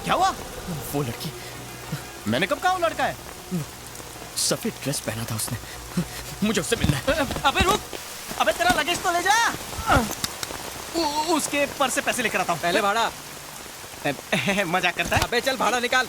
क्या हुआ? वो लड़की, मैंने कब कहा वो लड़का है? सफेद ड्रेस पहना था उसने। मुझे उससे मिलना है। अबे रुक, अबे तेरा लगेज तो ले जा। उसके पर्स से पैसे लेकर आता हूँ। पहले भाड़ा। मजाक करता है। अबे चल भाड़ा निकाल।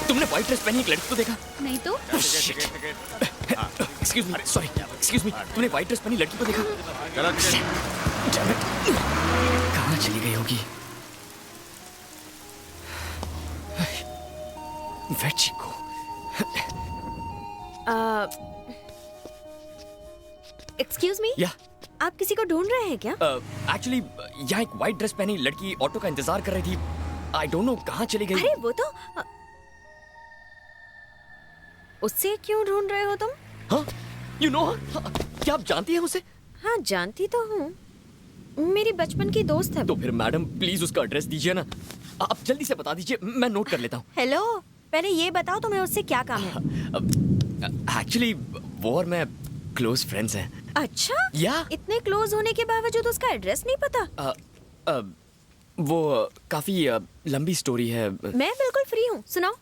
तुमने व्हाइट ड्रेस पहनी एक लड़की को देखा? नहीं तो excuse me, sorry, excuse me, तुमने व्हाइट ड्रेस पहनी लड़की को देखा? Damn it. कहाँ चली गई होगी? वेचिको। एक्सक्यूज मी, या आप किसी को ढूंढ रहे हैं क्या? एक्चुअली यहाँ एक व्हाइट ड्रेस पहनी लड़की ऑटो का इंतजार कर रही थी। आई डोंट नो कहाँ चली गई। अरे वो तो उससे क्यों ढूंढ रहे हो तुम? हाँ, यू नो, क्या आप जानती हैं उसे? हाँ जानती तो हूँ, मेरी बचपन की दोस्त है। तो फिर मैडम प्लीज उसका एड्रेस दीजिए ना। आप जल्दी से बता दीजिए, मैं नोट कर लेता हूँ। हेलो, पहले ये बताओ तुम्हें उससे क्या काम है? एक्चुअली वो और मैं क्लोज फ्रेंड्स हैं। अच्छा, या इतने क्लोज होने के बावजूद उसका एड्रेस नहीं पता? वो काफी लंबी स्टोरी है। मैं बिल्कुल फ्री हूँ, सुनाओ।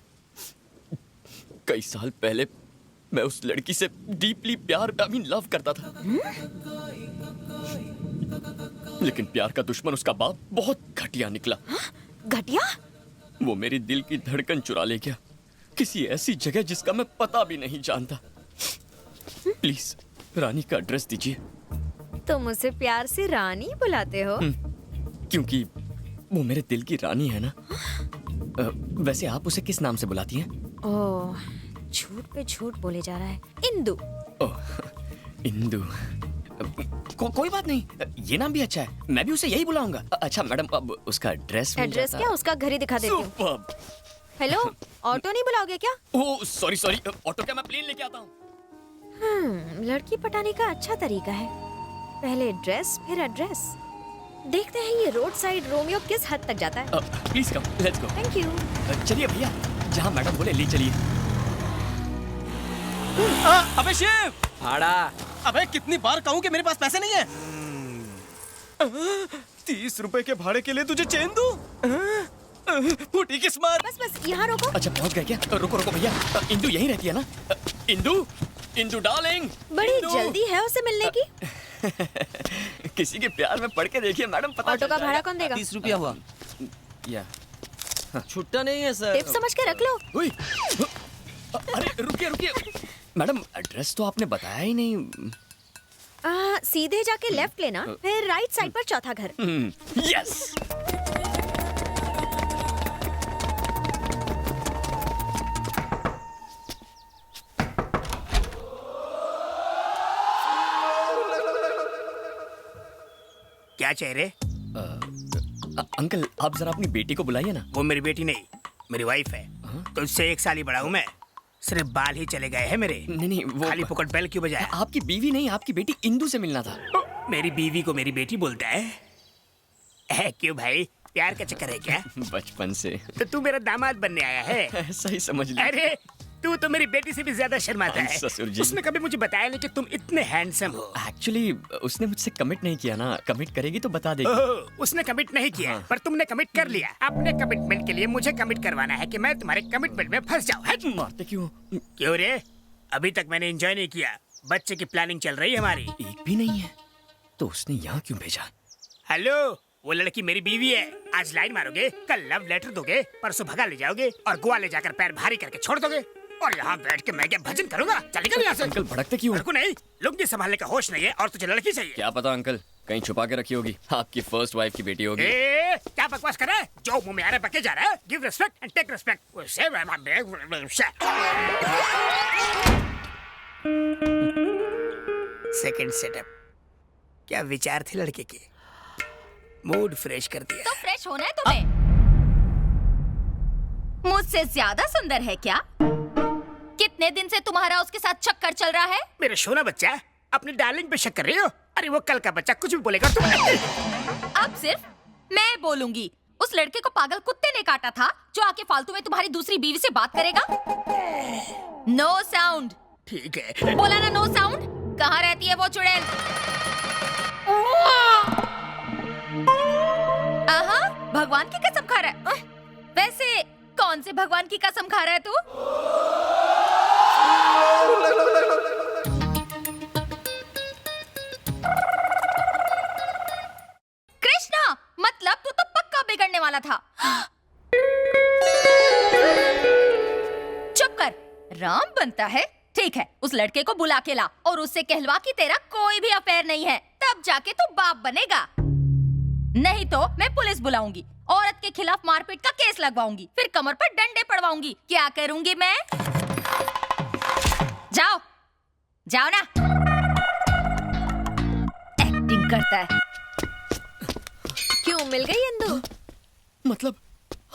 कई साल पहले मैं उस लड़की से डीपली प्यार, लव करता था। लेकिन प्यार का दुश्मन उसका बाप बहुत घटिया निकला। घटिया? वो मेरी दिल की धड़कन चुरा ले गया, किसी ऐसी जगह जिसका मैं पता भी नहीं जानता। प्लीज रानी का एड्रेस दीजिए। तुम उसे प्यार से रानी बुलाते हो? क्योंकि वो मेरे दिल की रानी है ना। वैसे आप उसे किस नाम से बुलाती हैं? ओह, झूठ पे झूठ बोले जा रहा है। इंदु। ओह, इंदु। कोई बात नहीं, ये नाम भी अच्छा है, मैं भी उसे यही बुलाऊंगा। अच्छा मैडम, अब उसका एड्रेस एड्रेस क्या? उसका घर ही दिखा देती हूँ। Superb. हेलो, ऑटो नहीं बुलाओगे क्या? ओह सॉरी सॉरी, ऑटो क्या, मैं प्लेन लेके आता हूँ। लड़की पटाने का अच्छा तरीका है, पहले ड्रेस फिर एड्रेस। देखते हैं ये रोड साइड रोमियो किस हद तक जाता है। Please come, let's go. Thank you. चलिए भैया, जहाँ मैडम बोले ले चलिए। अबे शिव, भाड़ा। अबे कितनी बार कहूँ कि मेरे पास पैसे नहीं है। 30 रुपए के भाड़े के लिए तुझे चेन दूं? फूटी किस्मत। बस बस यहाँ रोको। अच्छा पहुँच गए क्या? रुको रुको भैया, इंदु यहीं रहती है ना? इंदु, इंदु डार्लिंग। बड़ी जल्दी है उसे मिलने की। किसी के प्यार में पड़ के देखिए मैडम, पता ऑटो का भाड़ा कौन देगा? 30 रुपया हुआ। या छुट्टा नहीं है सर। टिप समझ के रख लो। उई, अरे रुकिए रुकिए मैडम, एड्रेस तो आपने बताया ही नहीं। सीधे जाके लेफ्ट लेना, फिर राइट साइड पर चौथा घर। यस। क्या चेहरे? अंकल आप जरा अपनी बेटी को बुलाइए ना। वो मेरी बेटी नहीं, मेरी वाइफ है। तो उससे 1 साल ही बड़ा हूँ मैं। सिर्फ बाल ही चले गए हैं मेरे। नहीं वो खाली फुकट बैल क्यों बजाया? आपकी बीवी नहीं, आपकी बेटी इंदु से मिलना था। मेरी बीवी को मेरी बेटी बोलता है? क्यों भाई, प्यार का चक्कर है क्या? बचपन से। तो तू मेरा दामाद बनने आया है? सही समझ ली। अरे तू तो मेरी बेटी से भी ज्यादा शर्माता है। ससुर जी। उसने कभी मुझे बताया नहीं कि तुम इतने हैंडसम हो। एक्चुअली उसने मुझसे कमिट नहीं किया ना, कमिट करेगी तो बता देगी। ओह, उसने कमिट नहीं किया। हाँ। पर तुमने कमिट कर लिया। अपने कमिटमेंट के लिए मुझे कमिट करवाना है कि मैं तुम्हारे कमिटमेंट में फंस जाऊँ। मारते क्यों? क्यों रे? अभी तक मैंने एंजॉय नहीं किया। बच्चे की प्लानिंग चल रही है हमारी। एक भी नहीं है तो उसने यहाँ क्यों भेजा? हेलो, वो लड़की मेरी बीवी है। आज लाइन मारोगे, कल लव लेटर दोगे, परसों भगा ले जाओगे और गोवा ले जाकर पैर भारी करके छोड़ दोगे। और यहाँ बैठ के मैं क्या भजन करूँगा? चल निकल यहाँ से। अंकल भड़कते क्यों? मेरे को नहीं, लुंगी संभालने का होश नहीं है और तुझे लड़की चाहिए। क्या पता अंकल, कहीं छुपा के रखी होगी, आपकी फर्स्ट वाइफ की बेटी होगी। क्या बकवास कर रहा है? जो मुंह में आ रहा है बके जा रहा है। Give respect and take respect. Second setup. क्या विचार थे लड़के के, मूड फ्रेश कर दिया। तो फ्रेश होना है तुम्हें। मुझसे ज्यादा सुंदर है क्या? कितने दिन से तुम्हारा उसके साथ चक्कर चल रहा है? मेरे सोना बच्चा, अपनी डार्लिंग पे शक कर रही हो? अरे वो कल का बच्चा कुछ भी बोलेगा तुम। अब सिर्फ मैं बोलूंगी। उस लड़के को पागल कुत्ते ने काटा था जो आके फालतू में तुम्हारी दूसरी बीवी से बात करेगा। No sound. ठीक है। बोला ना नो साउंड। कहाँ रहती है वो चुड़ैल? आहा, भगवान की कसम खा रहा है। वैसे कौन से भगवान की कसम खा रहा है तू? कृष्णा, मतलब तू तो पक्का बिगड़ने वाला था। चुप कर। राम बनता है? ठीक है, उस लड़के को बुला के ला और उससे कहलवा कि तेरा कोई भी अफेयर नहीं है, तब जाके तू बाप बनेगा। नहीं तो मैं पुलिस बुलाऊंगी, औरत के खिलाफ मारपीट का केस लगवाऊंगी, फिर कमर पर डंडे पड़वाऊंगी। क्या करूंगी मैं? जाओ जाओ ना। एक्टिंग करता है। क्यों मिल गई इंदु? मतलब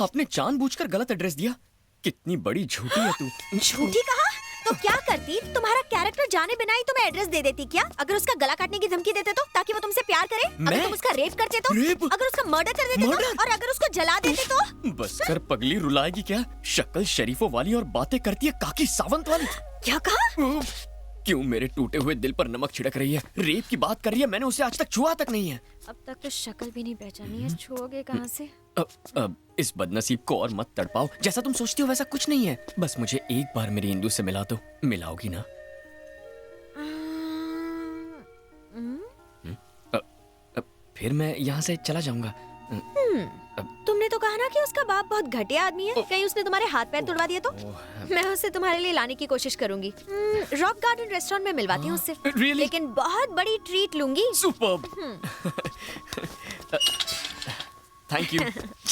आपने जानबूझकर गलत एड्रेस दिया? कितनी बड़ी झूठी है तू। झूठी कहा? तो क्या करती? तुम्हारा कैरेक्टर जाने बिना ही तुम्हें एड्रेस दे देती क्या? अगर उसका गला काटने की धमकी देते तो, ताकि वो तुमसे प्यार करे? अगर तुम उसका रेप करते तो? रेप? अगर उसका मर्डर कर देते तो? और अगर उसको जला देते तो? बस कर पगली, रुलाएगी क्या? शक्ल शरीफों वाली और बातें करती है काकी सावंत वाली। क्या कहा? क्यों मेरे टूटे हुए दिल पर नमक छिड़क रही है? रेप की बात कर रही है, मैंने उसे आज तक छुआ तक नहीं है। अब तक तो शक्ल भी नहीं पहचानी है, छुओगे कहाँ से? अब इस बदनसीब को और मत तड़पाओ। जैसा तुम सोचती हो वैसा कुछ नहीं है। बस मुझे एक बार मेरी इंदु से मिला दो। मिलाओगी ना? फिर मैं यहाँ से चला जाऊंगा। तुमने तो कहा ना कि उसका बाप बहुत घटिया आदमी है। कहीं उसने तुम्हारे हाथ पैर तोड़वा दिए तो? मैं उसे तुम्हारे लिए लाने की कोशिश करूंगी। रॉक गार्डन रेस्टोरेंट में मिलवाती हूँ उससे। Really? लेकिन बहुत बड़ी ट्रीट लूंगी। सुपर्ब। Thank you.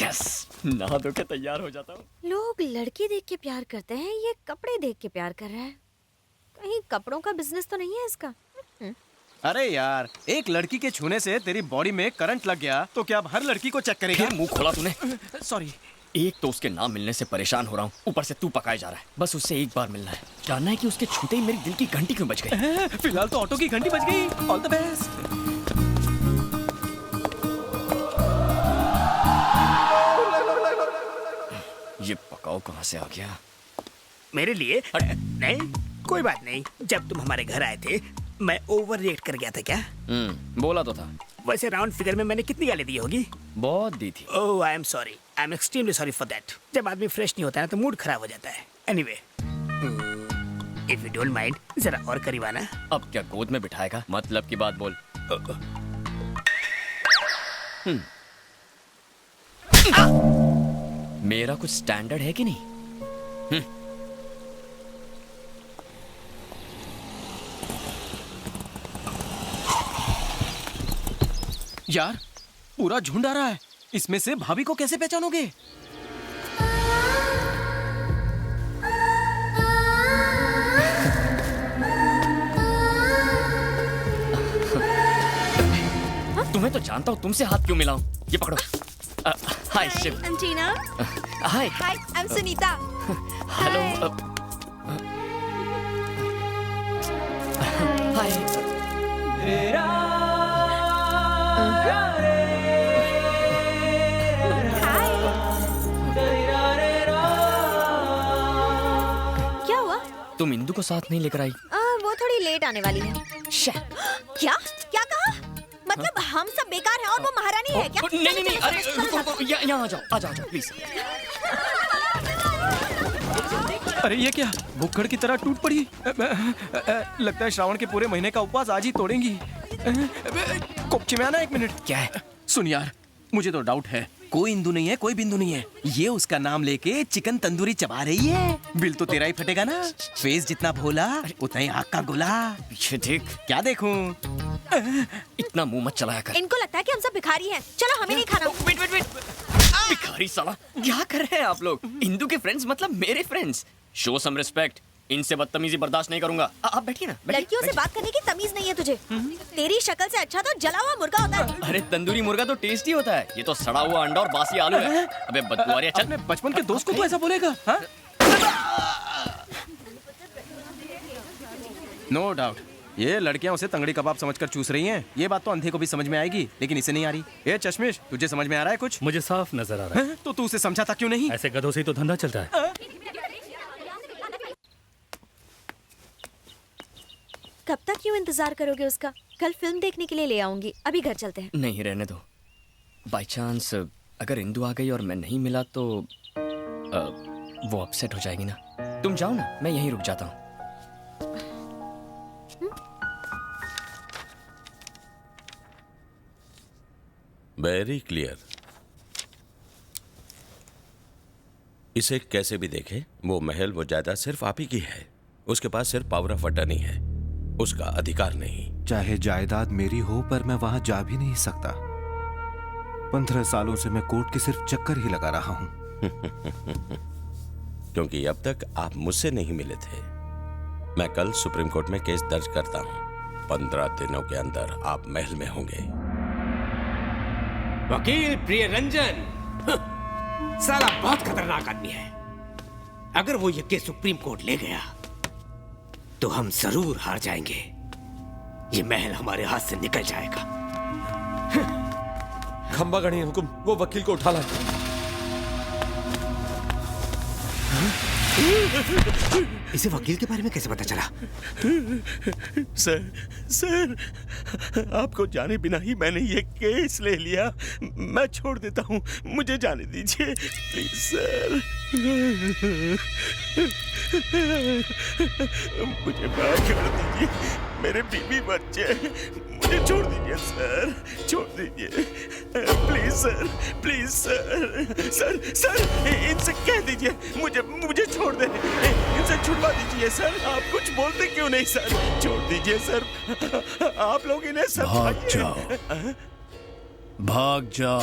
यस, नहा धो के तैयार हो जाता हूँ। लोग लड़की देख के प्यार करते हैं, ये कपड़े देख के प्यार कर रहा है। कहीं कपड़ों का बिजनेस तो नहीं है इसका? अरे यार, एक लड़की के छूने से तेरी बॉडी में करंट लग गया तो क्या अब हर लड़की को चेक करेगा? फिर मुंह खोला तूने। सॉरी। एक तो उसके नाम मिलने से परेशान हो रहा हूँ, ऊपर से तू पकाए जा रहा है। बस उससे एक बार मिलना है, जानना है कि उसके छूते ही मेरे दिल की घंटी क्यों बज गई। फिलहाल तो ऑटो की घंटी बज गई। All the best. ये पकाओ कहाँ से आ गया? मेरे लिए? नहीं, कोई बात नहीं। जब तुम हमारे घर आए थे मैं ओवर रिएक्ट कर गया था क्या? बोला तो था। वैसे राउंड फिगर में मैंने कितनी गाली दी होगी? बहुत दी थी। Oh, I am sorry. I am extremely sorry for that. जब आदमी फ्रेश नहीं होता है ना तो मूड खराब हो जाता है। Anyway, if you don't mind, जरा और करीब आना। अब क्या गोद में बिठाएगा? मतलब की बात बोल। मेरा कुछ स्टैंडर्ड है कि नहीं? यार, पूरा झुंड आ रहा है। इसमें से भाभी को कैसे पहचानोगे? तुम्हें तो जानता हूँ, तुमसे हाथ क्यों मिलाऊं? ये पकड़ो। Hi Shiv. I'm Tina. Hi. Hi, I'm Sunita. Hello. Hi. क्या हुआ? तुम इंदु को साथ नहीं लेकर आई? वो थोड़ी लेट आने वाली है। क्या? क्या कहा? मतलब हम सब बेकार हैं और वो महारानी है क्या? नहीं, अरे रुको, यहाँ आ जाओ प्लीज। अरे ये क्या, भुक्कड़ की तरह टूट पड़ी। लगता है श्रावण के पूरे महीने का उपवास आज ही तोड़ेंगी। कोपची में आना, एक मिनट। क्या है? सुन यार, मुझे तो डाउट है। कोई इंदु नहीं है, कोई बिंदु नहीं है। ये उसका नाम लेके चिकन तंदूरी चबा रही है। बिल तो तेरा ही फटेगा ना। फेस जितना भोला उतना ही आग का गोला। पीछे देख। क्या देखूं? इतना मुंह मत चलाया कर। इनको लगता है कि हम सब भिखारी हैं। चलो हमें नहीं खाना। वेट। भिखारी साला, क्या कर रहे हैं आप लोग? इंदु के फ्रेंड्स मतलब मेरे फ्रेंड्स। Show some respect. इनसे बदतमीजी बर्दाश्त नहीं करूंगा। आप बैठिए ना, बैठिए, लड़कियों से बात करने की तमीज नहीं है तुझे। तेरी शक्ल से अच्छा तो जला हुआ मुर्गा होता है। अरे तंदूरी मुर्गा तो टेस्टी होता है, ये तो सड़ा हुआ अंडा और बासी आलू है। अबे बदबू आ रही है, चल। अपने बचपन के दोस्त को तू ऐसा बोलेगा? हाँ? नो डाउट ये लड़कियां उसे तंगड़ी कबाब समझकर चूस रही हैं। ये बात तो अंधे को भी समझ में आएगी, लेकिन इसे नहीं आ रही। ए चश्मिश, तुझे समझ में आ रहा है कुछ? मुझे साफ नजर आ रहा है। हैं? तो तू उसे समझा था क्यों नहीं? ऐसे गधों से ही तो धंधा चलता है। कब तक क्यों इंतजार करोगे उसका? कल फिल्म देखने के लिए ले आऊंगी। अभी घर चलते हैं। नहीं, रहने दो। बाय चांस अगर इंदु आ गई और मैं नहीं मिला तो वो अपसेट हो जाएगी ना। तुम जाओ ना, मैं यहीं रुक जाता हूँ। Very clear. इसे कैसे भी देखे, वो महल, वो जायदाद सिर्फ आप ही की है। उसके पास सिर्फ पावर ऑफ अटर्नी है, उसका अधिकार नहीं। चाहे जायदाद मेरी हो, पर मैं वहां जा भी नहीं सकता। 15 सालों से मैं कोर्ट के सिर्फ चक्कर ही लगा रहा हूं। क्योंकि अब तक आप मुझसे नहीं मिले थे। मैं कल सुप्रीम कोर्ट में केस दर्ज करता हूं। 15 दिनों के अंदर आप महल में होंगे। वकील प्रियरंजन साला बहुत खतरनाक आदमी है। अगर वो ये केस सुप्रीम कोर्ट ले गया तो हम जरूर हार जाएंगे। ये महल हमारे हाथ से निकल जाएगा। खंबा गणी हुकुम, वो वकील को उठा लाए। इसे वकील के बारे में कैसे पता चला? सर, आपको जाने बिना ही मैंने ये केस ले लिया। मैं छोड़ देता हूँ, मुझे जाने दीजिए प्लीज सर। मुझे माफ कर दीजिए, मेरे बीवी बच्चे, मुझे छोड़ दीजिए सर, छोड़ दीजिए प्लीज सर, प्लीज सर, इनसे कह दीजिए मुझे छोड़ दे, इनसे छुड़वा दीजिए सर। आप कुछ बोलते क्यों नहीं सर? छोड़ दीजिए सर, आप लोग इन्हें भाग जाओ, भाग जाओ।